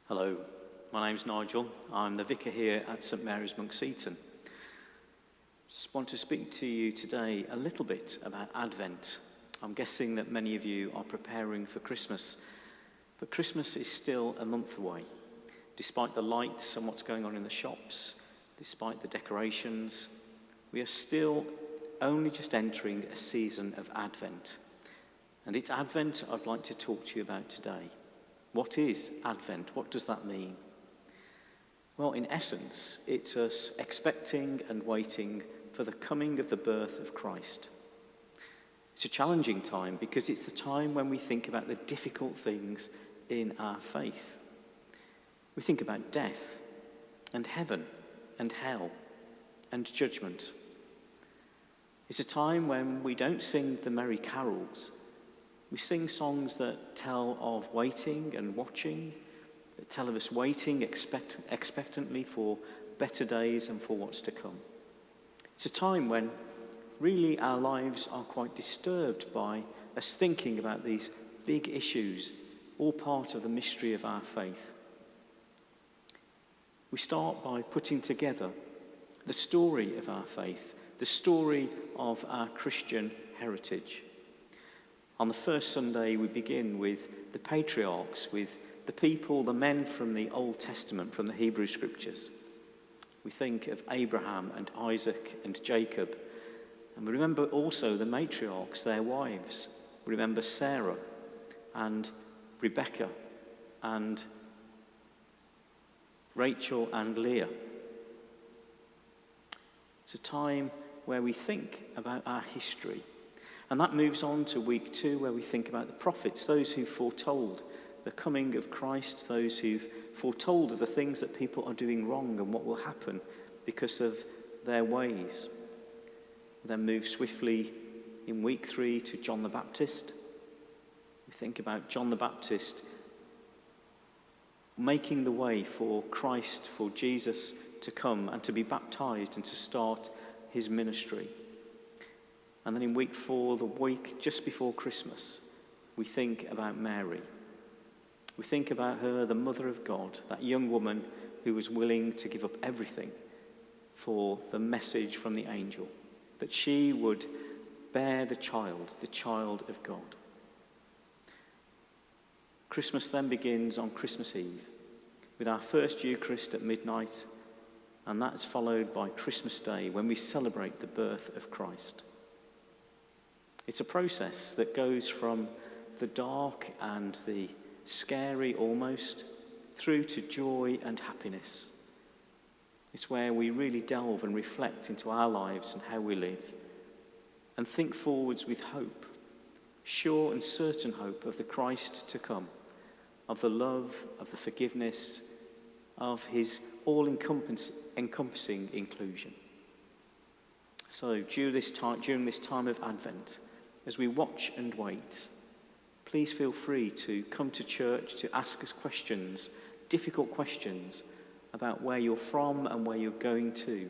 Hello, my name's Nigel. I'm the vicar here at St Mary's Monks Eton. Just want to speak to you today a little bit about Advent. I'm guessing that many of you are preparing for Christmas, but Christmas is still a month away. Despite the lights and what's going on in the shops, despite the decorations, we are still only just entering a season of Advent. And it's Advent I'd like to talk to you about today. What is Advent? What does that mean? Well, in essence, it's us expecting and waiting for the coming of the birth of Christ. It's a challenging time because it's the time when we think about the difficult things in our faith. We think about death and heaven and hell and judgment. It's a time when we don't sing the merry carols. We sing songs that tell of waiting and watching, that tell of us waiting expectantly for better days and for what's to come. It's a time when really our lives are quite disturbed by us thinking about these big issues, all part of the mystery of our faith. We start by putting together the story of our faith, the story of our Christian heritage. On the first Sunday, we begin with the patriarchs, with the people, the men from the Old Testament, from the Hebrew Scriptures. We think of Abraham and Isaac and Jacob. And we remember also the matriarchs, their wives. We remember Sarah and Rebecca and Rachel and Leah. It's a time where we think about our history. And that moves on to week 2, where we think about the prophets, those who foretold the coming of Christ, those who've foretold of the things that people are doing wrong and what will happen because of their ways. We then move swiftly in week 3 to John the Baptist. We think about John the Baptist making the way for Christ, for Jesus to come and to be baptized and to start his ministry. And then in week 4, the week just before Christmas, we think about Mary. We think about her, the mother of God, that young woman who was willing to give up everything for the message from the angel, that she would bear the child of God. Christmas then begins on Christmas Eve with our first Eucharist at midnight, and that is followed by Christmas Day when we celebrate the birth of Christ. It's a process that goes from the dark and the scary almost through to joy and happiness. It's where we really delve and reflect into our lives and how we live and think forwards with hope, sure and certain hope of the Christ to come, of the love, of the forgiveness, of his all-encompassing inclusion. So during this time of Advent, as we watch and wait, please feel free to come to church to ask us questions, difficult questions about where you're from and where you're going to,